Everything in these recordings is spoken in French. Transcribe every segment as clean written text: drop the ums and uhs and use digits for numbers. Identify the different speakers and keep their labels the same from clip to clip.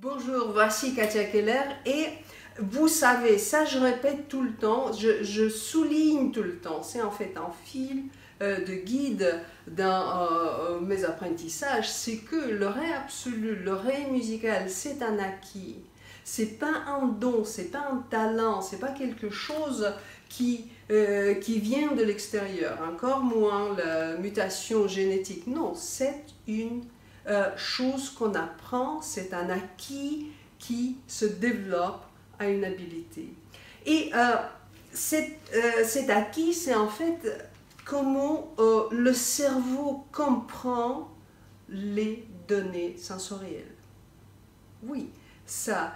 Speaker 1: Bonjour, voici Katia Keller et vous savez, ça je répète tout le temps, je souligne tout le temps, c'est en fait un fil de guide dans mes apprentissages, c'est que le ré absolu, le ré musical, c'est un acquis. C'est pas un don, c'est pas un talent, c'est pas quelque chose qui vient de l'extérieur, encore moins la mutation génétique. Non, c'est une chose qu'on apprend, c'est un acquis qui se développe à une habilité. Et cet acquis, c'est en fait comment le cerveau comprend les données sensorielles. Oui, ça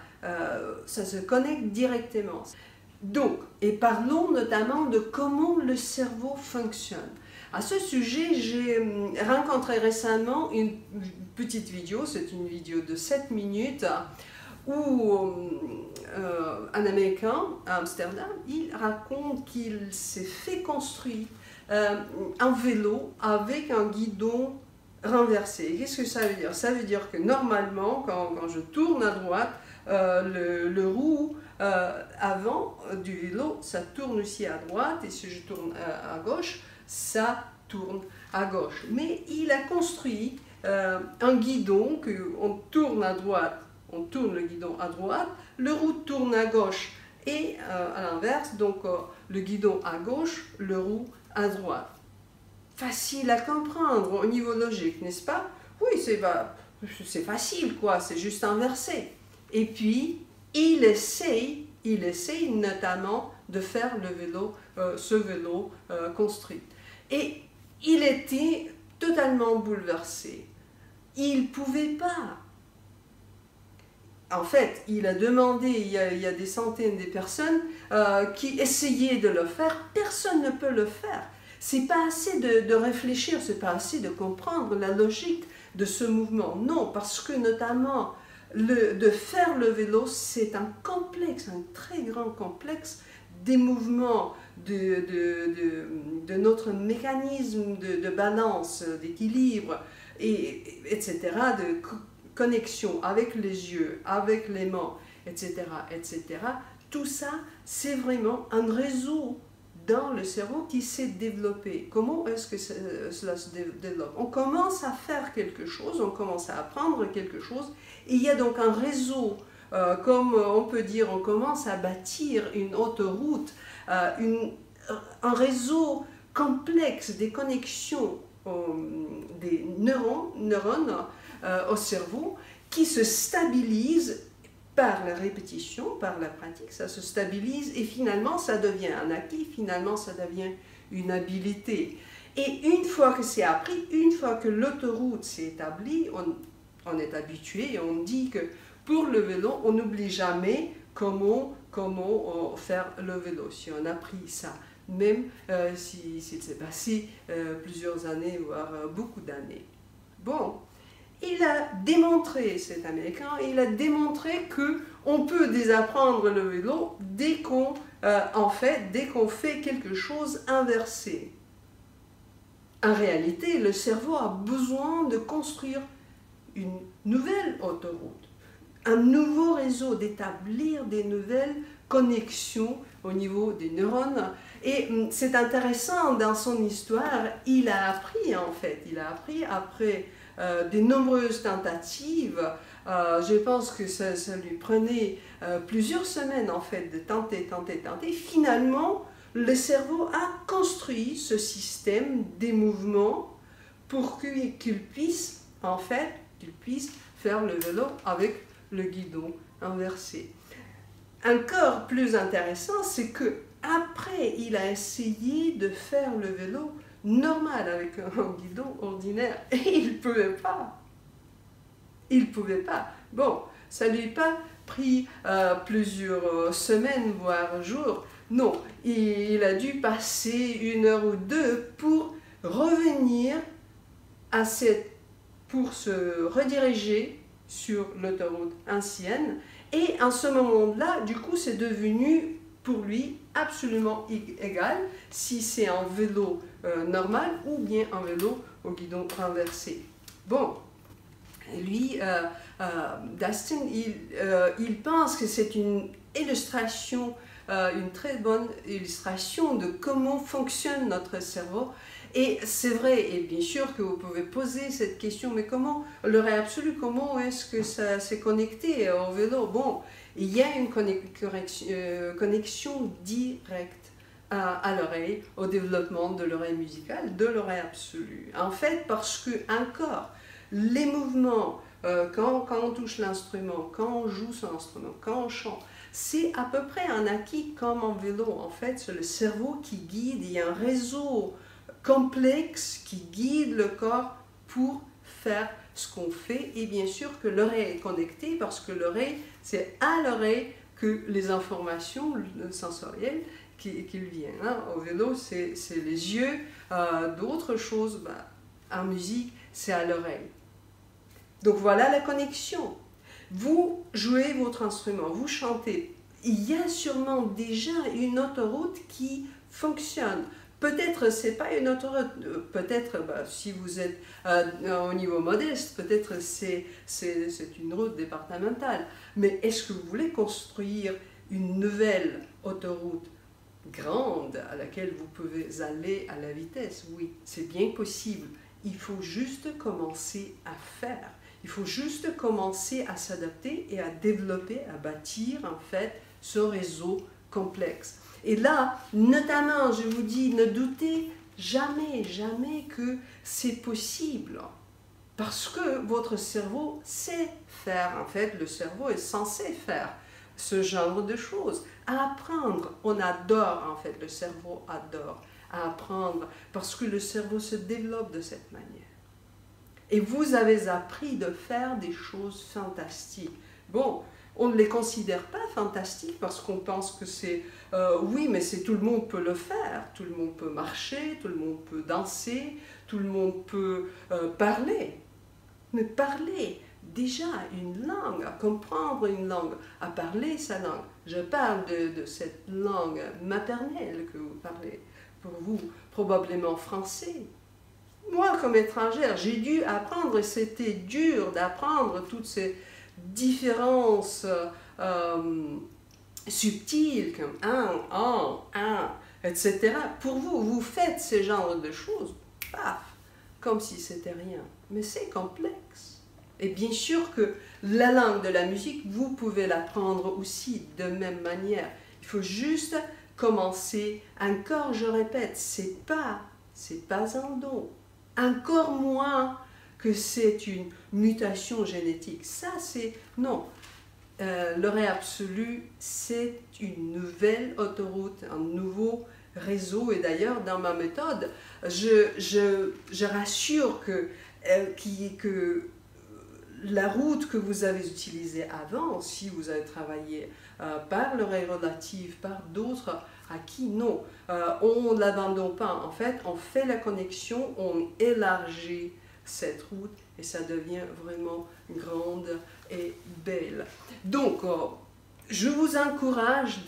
Speaker 1: se connecte directement. Donc, et parlons notamment de comment le cerveau fonctionne. À ce sujet, j'ai rencontré récemment une petite vidéo, c'est une vidéo de 7 minutes, où un Américain à Amsterdam, il raconte qu'il s'est fait construire un vélo avec un guidon renversé. Qu'est-ce que ça veut dire? Ça veut dire que normalement, quand je tourne à droite, le roue avant du vélo, ça tourne aussi à droite, et si je tourne à gauche, ça tourne à gauche. Mais il a construit un guidon qu'on tourne à droite, on tourne le guidon à droite, le roue tourne à gauche et à l'inverse, donc le guidon à gauche, le roue à droite. Facile à comprendre au niveau logique, n'est-ce pas? Oui, c'est facile, quoi, c'est juste inversé. Et puis, il essaye notamment de faire le vélo, ce vélo construit. Et il était totalement bouleversé. Il ne pouvait pas. En fait, il a demandé, il y a des centaines de personnes qui essayaient de le faire. Personne ne peut le faire. C'est pas assez de réfléchir, c'est pas assez de comprendre la logique de ce mouvement. Non, parce que notamment, de faire le vélo, c'est un complexe, un très grand complexe des mouvements de notre mécanisme de balance, d'équilibre, etc., de connexion avec les yeux, avec les mains, etc., etc. Tout ça, c'est vraiment un réseau dans le cerveau qui s'est développé. Comment est-ce que cela se développe? On commence à faire quelque chose, on commence à apprendre quelque chose, et il y a donc un réseau, comme on peut dire, on commence à bâtir une autoroute, un réseau complexe des connexions des neurones au cerveau qui se stabilisent par la répétition, par la pratique, ça se stabilise et finalement ça devient un acquis, finalement ça devient une habilité. Et une fois que c'est appris, une fois que l'autoroute s'est établie, on est habitué et on dit que pour le vélo, on n'oublie jamais comment faire le vélo. Si on a appris ça, même s'il s'est passé plusieurs années, voire beaucoup d'années. Bon. Il a démontré, cet Américain, il a démontré qu'on peut désapprendre le vélo dès qu'on fait quelque chose inversé. En réalité, le cerveau a besoin de construire une nouvelle autoroute, un nouveau réseau, d'établir des nouvelles connexions au niveau des neurones. Et c'est intéressant, dans son histoire, il a appris après de nombreuses tentatives. Je pense que ça lui prenait plusieurs semaines en fait de tenter. Finalement, le cerveau a construit ce système des mouvements pour qu'il puisse faire le vélo avec le guidon inversé. Encore plus intéressant, c'est que après il a essayé de faire le vélo normal avec un guidon ordinaire et il ne pouvait pas. Il ne pouvait pas. Bon, ça ne lui a pas pris plusieurs semaines, voire jours. Non, il a dû passer 1 heure ou 2 pour revenir pour se rediriger sur l'autoroute ancienne. Et à ce moment-là, du coup, c'est devenu pour lui absolument égal si c'est un vélo normal ou bien un vélo au guidon renversé. Bon, lui, Dustin, il pense que c'est une illustration, une très bonne illustration de comment fonctionne notre cerveau. Et c'est vrai, et bien sûr que vous pouvez poser cette question, mais comment, le ré absolu, comment est-ce que ça s'est connecté au vélo? Bon, il y a une connexion directe à l'oreille, au développement de l'oreille musicale, de l'oreille absolue. En fait, parce que encore, les mouvements, quand on touche l'instrument, quand on joue son instrument, quand on chante, c'est à peu près un acquis comme en vélo. En fait, c'est le cerveau qui guide, il y a un réseau complexe qui guide le corps pour faire ce qu'on fait, et bien sûr que l'oreille est connectée parce que l'oreille, c'est à l'oreille que les informations sensorielles qui viennent. Hein. Au vélo, c'est les yeux, d'autres choses, en musique, c'est à l'oreille. Donc voilà la connexion. Vous jouez votre instrument, vous chantez. Il y a sûrement déjà une autoroute qui fonctionne. Peut-être c'est pas une autoroute, peut-être si vous êtes au niveau modeste, peut-être c'est une route départementale. Mais est-ce que vous voulez construire une nouvelle autoroute grande à laquelle vous pouvez aller à la vitesse? Oui, c'est bien possible. Il faut juste commencer à faire. Il faut juste commencer à s'adapter et à développer, à bâtir en fait ce réseau complexe. Et là, notamment, je vous dis, ne doutez jamais, jamais que c'est possible. Parce que votre cerveau sait faire. En fait, le cerveau est censé faire ce genre de choses. À apprendre, on adore, en fait, le cerveau adore à apprendre parce que le cerveau se développe de cette manière. Et vous avez appris de faire des choses fantastiques. Bon, on ne les considère pas fantastiques parce qu'on pense que c'est, oui, mais tout le monde peut le faire. Tout le monde peut marcher, tout le monde peut danser, tout le monde peut parler. Mais parler, déjà une langue, à comprendre une langue, à parler sa langue. Je parle de cette langue maternelle que vous parlez. Pour vous, probablement français. Moi, comme étrangère, j'ai dû apprendre, et c'était dur d'apprendre toutes ces différences subtiles, comme etc. Pour vous, vous faites ce genre de choses, paf, comme si c'était rien. Mais c'est complexe. Et bien sûr que la langue de la musique, vous pouvez l'apprendre aussi de même manière. Il faut juste commencer, encore je répète, c'est pas un don. Encore moins que c'est une mutation génétique. Ça, c'est... Non. L'oreille absolue, c'est une nouvelle autoroute, un nouveau réseau. Et d'ailleurs, dans ma méthode, je rassure que la route que vous avez utilisée avant, si vous avez travaillé par l'oreille relative, par d'autres acquis, non, on ne l'abandonne pas. En fait, on fait la connexion, on élargit cette route et ça devient vraiment grande et belle. Donc, je vous encourage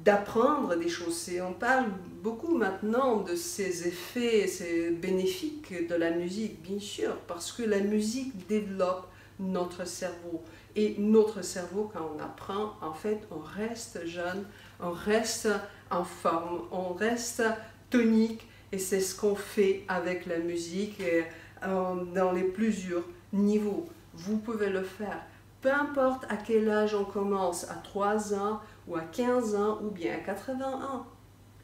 Speaker 1: d'apprendre des choses. On parle beaucoup maintenant de ces effets, ces bénéfiques de la musique, bien sûr, parce que la musique développe notre cerveau. Et notre cerveau, quand on apprend, en fait, on reste jeune, on reste en forme, on reste tonique, et c'est ce qu'on fait avec la musique dans les plusieurs niveaux. Vous pouvez le faire. Peu importe à quel âge on commence, à 3 ans, ou à 15 ans, ou bien à 80 ans.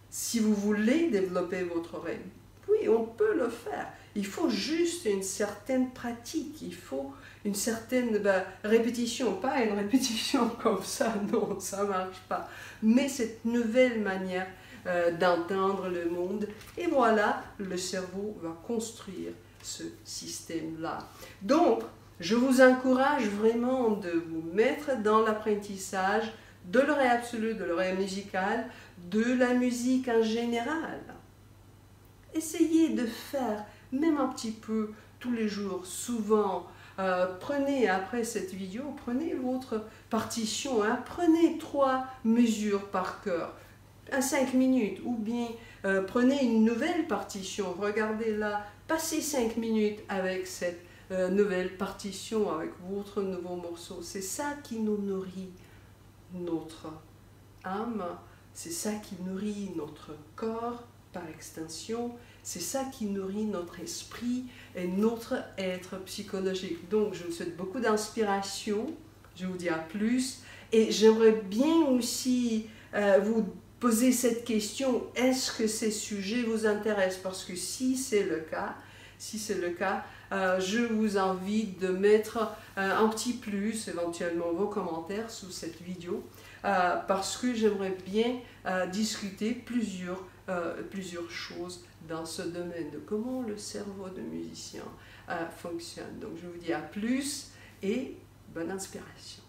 Speaker 1: Si vous voulez développer votre oreille, oui, on peut le faire. Il faut juste une certaine pratique, il faut une certaine répétition, pas une répétition comme ça, non, ça ne marche pas. Mais cette nouvelle manière d'entendre le monde, et voilà, le cerveau va construire ce système-là. Donc, je vous encourage vraiment de vous mettre dans l'apprentissage de l'oreille absolue, de l'oreille musicale, de la musique en général. Essayez de faire, même un petit peu, tous les jours, souvent. Prenez, après cette vidéo, prenez votre partition, prenez 3 mesures par cœur, à 5 minutes, ou bien prenez une nouvelle partition, regardez là, passez 5 minutes avec cette nouvelle partition, avec votre nouveau morceau. C'est ça qui nous nourrit notre âme, c'est ça qui nourrit notre corps par extension, c'est ça qui nourrit notre esprit et notre être psychologique. Donc je vous souhaite beaucoup d'inspiration, je vous dis à plus, et j'aimerais bien aussi vous poser cette question, est-ce que ces sujets vous intéressent? Parce que si c'est le cas, je vous invite de mettre un petit plus, éventuellement vos commentaires sous cette vidéo, parce que j'aimerais bien discuter plusieurs choses dans ce domaine de comment le cerveau de musicien fonctionne. Donc je vous dis à plus et bonne inspiration.